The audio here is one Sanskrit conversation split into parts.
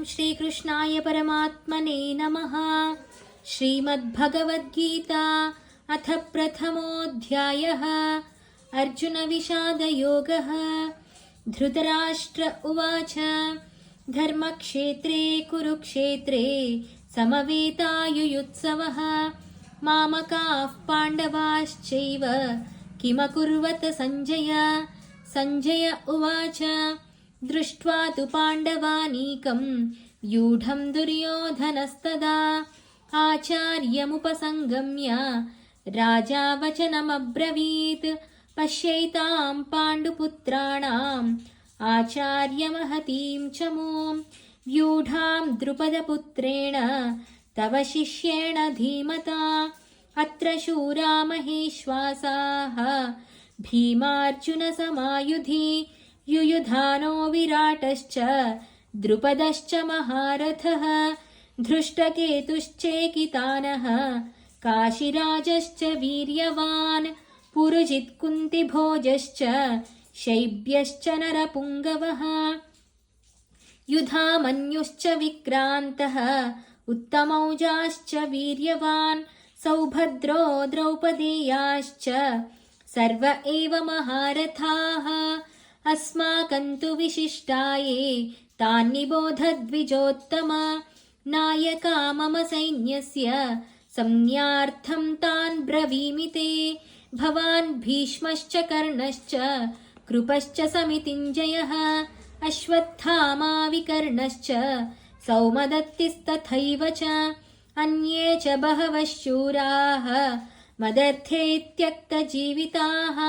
श्रीकृष्णाय परमात्मने नमः। श्रीमद्भगवद्गीता अथ प्रथमोऽध्यायः। अर्जुनविषादयोगः। धृतराष्ट्र उवाच धर्मक्षेत्रे कुरुक्षेत्रे समवेतायुयुत्सवः मामकाः पाण्डवाश्चैव किमकुर्वत सञ्जय। सञ्जय उवाच दृष्ट्वा तु पाण्डवानीकं व्यूढं दुर्योधनस्तदा आचार्यमुपसंगम्य राजा वचनमब्रवीत् पश्यैतां पाण्डुपुत्राणाम् आचार्यमहतीं चमूं व्यूढां द्रुपदपुत्रेण तव शिष्येण धीमता अत्र शूरा महेश्वासाः भीमार्जुनसमायुधि युयुधानो विराटश्च द्रुपदश्च महारथः धृष्टकेतुश्चेकितानः काशिराजश्च वीर्यवान् पुरुजित्कुन्तिभोजश्च शैब्यश्च नरपुङ्गवः युधामन्युश्च विक्रान्तः उत्तमौजाश्च वीर्यवान् सौभद्रो द्रौपदेयाश्च सर्व एव महारथाः अस्माकं तु विशिष्टाये तान् निबोधद्विजोत्तम नायका मम सैन्यस्य संज्ञार्थं तान् ब्रवीमि ते भवान् भीष्मश्च कर्णश्च कृपश्च समितिञ्जयः अश्वत्थामा विकर्णश्च सौमदत्तिस्तथैव च अन्ये च बहवः शूराः मदर्थे त्यक्तजीविताः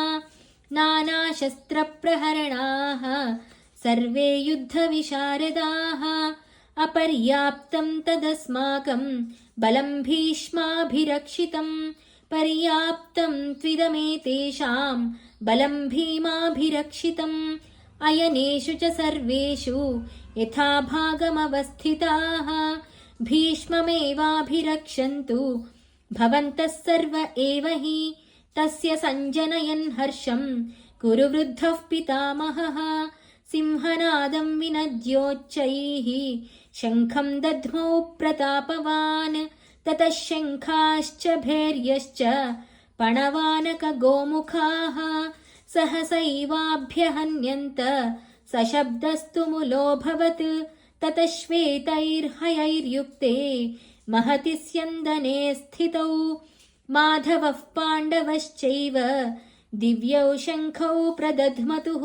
नानाशस्त्रप्रहरणाः सर्वे युद्धविशारदाः अपर्याप्तं तदस्माकं बलं भीष्माभिरक्षितं पर्याप्तं त्विदमेतेषां बलं भीमाभिरक्षितम् अयनेषु च सर्वेषु यथा भागमवस्थिताः भीष्ममेवाभिरक्षन्तु भवन्तः सर्व एव हि तस्य सञ्जनयन् हर्षं कुरु वृद्धः पितामहः सिंहनादं विनद्योच्चैः शङ्खं दध्मौ प्रतापवान् ततः शङ्खाश्च भैर्यश्च पणवानकगोमुखाः सहसैवाभ्यहन्यन्त सशब्दस्तु मुलोऽभवत् ततः श्वेतैर्हयैर्युक्ते महति स्यन्दने स्थितौ माधवः पाण्डवश्चैव दिव्यौ शङ्खौ प्रदध्मतुः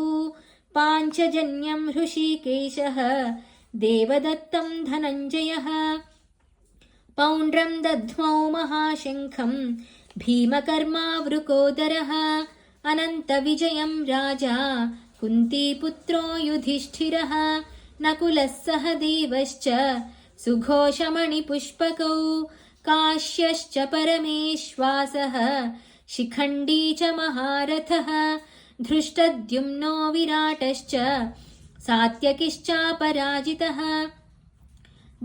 पाञ्चजन्यं हृषीकेशः देवदत्तं धनञ्जयः पौण्ड्रं दध्मौ महाशङ्खं भीमकर्मा वृकोदरः अनन्तविजयं राजा कुन्तीपुत्रो युधिष्ठिरः नकुलः सहदेवश्च सुघोषमणिपुष्पकौ काश्यश्च परमेश्वासः शिखण्डी च महारथः धृष्टद्युम्नो विराटश्च सात्यकिश्चापराजितः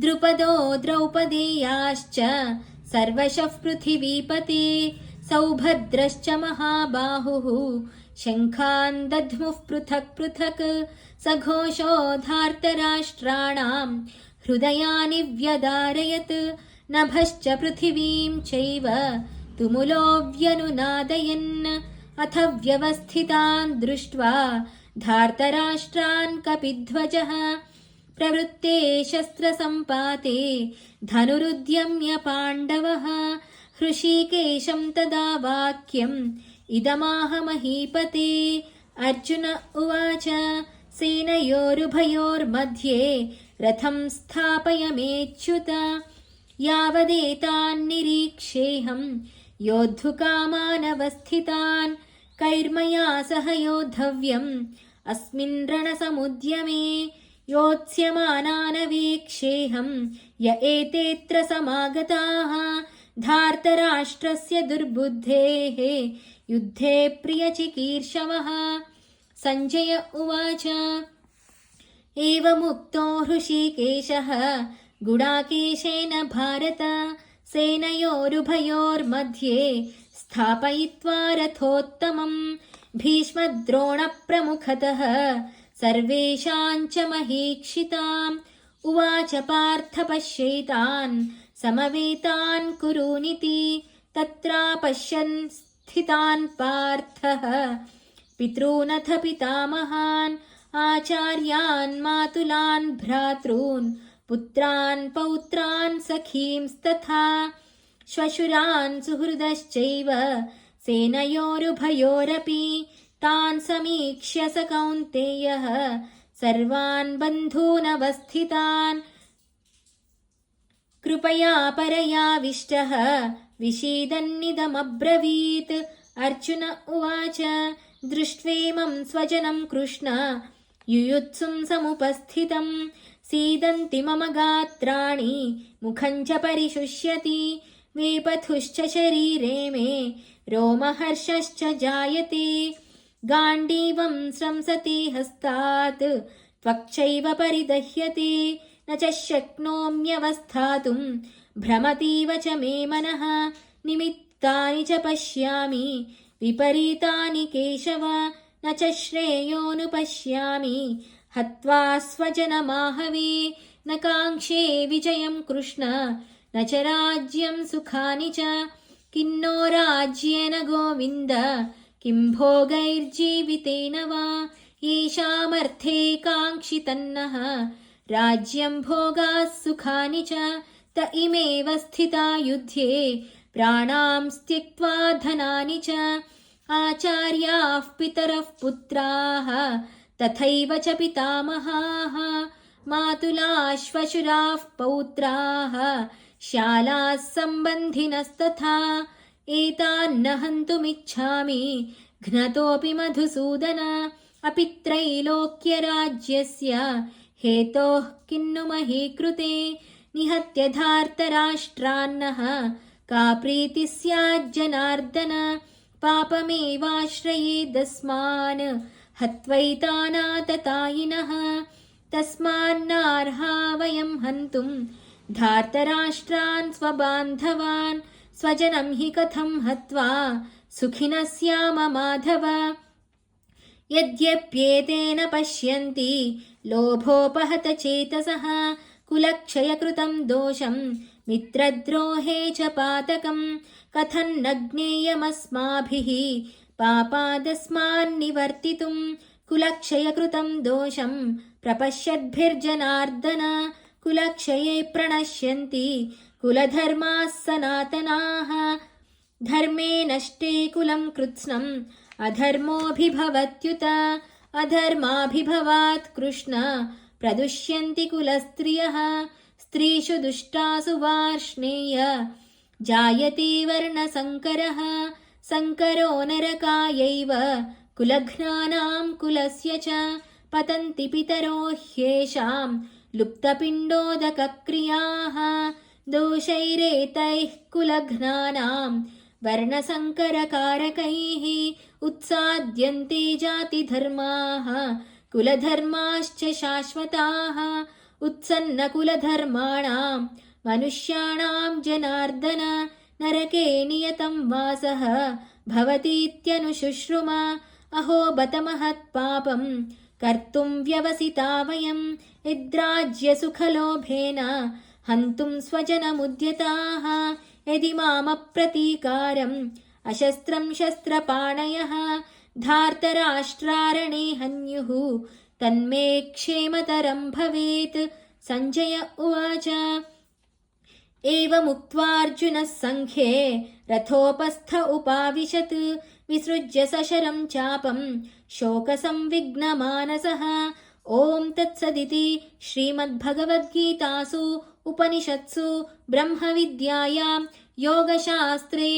द्रुपदो द्रौपदेयाश्च सर्वशः पृथिवीपते सौभद्रश्च महाबाहुः शङ्खान् दध्मुः पृथक् पृथक् सघोषो धार्तराष्ट्राणां हृदयानि व्यदारयत् नभश्च पृथिवीं चैव तुमुलोऽव्यनुनादयन् अथ व्यवस्थितान् दृष्ट्वा धार्तराष्ट्रान् कपिध्वजः प्रवृत्ते शस्त्रसम्पाते धनुरुद्यम्य पाण्डवः हृषीकेशं तदा वाक्यम् इदमाह महीपते अर्जुन उवाच सेनयोरुभयोर्मध्ये रथं स्थापयमेच्युत यावदेतान्निरीक्षेऽहं योद्धुकामानवस्थितान् कैर्मया सह योद्धव्यम् अस्मिन् रणसमुद्यमे योत्स्यमानानवेक्षेऽहं य एतेऽत्र समागताः धार्तराष्ट्रस्य दुर्बुद्धेः युद्धे प्रियचिकीर्षवः। सञ्जय उवाच एवमुक्तो हृषीकेशः गुडाकेशेन भारत सेनयोरुभयोर्मध्ये स्थापयित्वा रथोत्तमम् भीष्मद्रोणप्रमुखतः सर्वेषां च महीक्षिताम् उवाच पार्थ पश्यैतान् समवेतान् कुरूनिति। तत्रापश्यन् स्थितान् पार्थः पितॄनथ पितामहान् आचार्यान् मातुलान् भ्रातॄन् पुत्रान् पौत्रान् सखींस्तथा श्वशुरान् सुहृदश्चैव सेनयोरुभयोरपि तान् समीक्ष्य स कौन्तेयः सर्वान् बन्धूनवस्थितान् कृपया परयाविष्टः विषीदन्निदमब्रवीत्। अर्जुन उवाच दृष्ट्वेमं स्वजनं कृष्ण युयुत्सुं समुपस्थितं सीदन्ति मम गात्राणि मुखं च परिशुष्यति वेपथुश्च शरीरे मे रोमहर्षश्च जायते गाण्डीवं स्रंसते हस्तात् त्वक्चैव परिदह्यते न च शक्नोम्यवस्थातुं भ्रमतीव च मे मनः निमित्तानि च पश्यामि विपरीतानि केशव न च श्रेयोऽनुपश्यामि हत्वा स्वजनमाहवे न काङ्क्षे विजयं कृष्ण न च राज्यं सुखानि च किन्नो राज्येन गोविन्द किं भोगैर्जीवितेन वा येषामर्थे काङ्क्षितन्नः राज्यं भोगाः सुखानि च त इमेव स्थिता युध्ये प्राणां त्यक्त्वा धनानि च आचार्याः पितरः पुत्राः तथैव च पितामहाः मातुलाः श्वशुराः पौत्राः शालाः सम्बन्धिनस्तथा एतान्न हन्तुमिच्छामि घ्नतोऽपि मधुसूदन अपि त्रैलोक्यराज्यस्य हेतोः किन्नु मही कृते निहत्य धार्तराष्ट्रान्नः का प्रीतिः स्याज्जनार्दन पापमेवाश्रयेदस्मान् हत्वैतानाततायिनः तस्मान्नार्हा वयं हन्तुं धार्तराष्ट्रान् स्वबान्धवान् स्वजनं हि कथं हत्वा सुखिनः स्याम माधव यद्यप्येतेन पश्यन्ति लोभोपहत चेतसः कुलक्षयकृतं दोषं मित्रद्रोहे च पातकं कथं न ज्ञेयमस्माभिः पापादस्मान्निवर्तितुं कुलक्षयकृतं दोषं प्रपश्यद्भिर्जनार्दन कुलक्षये प्रणश्यन्ति कुलधर्माः सनातनाः धर्मे नष्टे कुलं कृत्स्नम् अधर्मोऽभिभवत्युत अधर्माभिभवात् कृष्ण प्रदुष्यन्ति कुलस्त्रियः स्त्रीषु दुष्टासु वार्ष्णेय जायते वर्णसङ्करः सङ्करो नरकायैव कुलघ्नानां कुलस्य च पतन्ति पितरो ह्येषां लुप्तपिण्डोदकक्रियाः दोषैरेतैः कुलघ्नानां वर्णसङ्करकारकैः उत्साद्यन्ते जातिधर्माः कुलधर्माश्च शाश्वताः उत्सन्नकुलधर्माणां मनुष्याणां जनार्दन नरके नियतं वासः भवतीत्यनुशुश्रुम अहो बत महत्पापं कर्तुं व्यवसिता वयं यद्राज्यसुखलोभेन हन्तुं स्वजनमुद्यताः यदि मामप्रतीकारम् अशस्त्रं शस्त्रपाणयः धार्तराष्ट्रारणे हन्युः तन्मे क्षेमतरं भवेत् सञ्जय उवाच एवमुक्त्वार्जुनः सङ्ख्ये रथोपस्थ उपाविशत् विसृज्य सशरं चापं शोकसंविघ्नमानसः ॐ तत्सदिति श्रीमद्भगवद्गीतासु उपनिषत्सु ब्रह्मविद्यायां योगशास्त्रे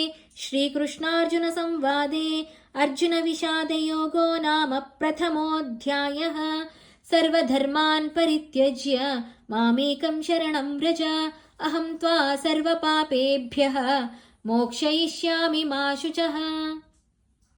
श्रीकृष्णार्जुनसंवादे अर्जुनविषादयोगो नाम प्रथमोऽध्यायः सर्वधर्मान् परित्यज्य मामेकं शरणं व्रज अहं त्वा सर्वपापेभ्यः मोक्षयिष्यामि मा शुचः।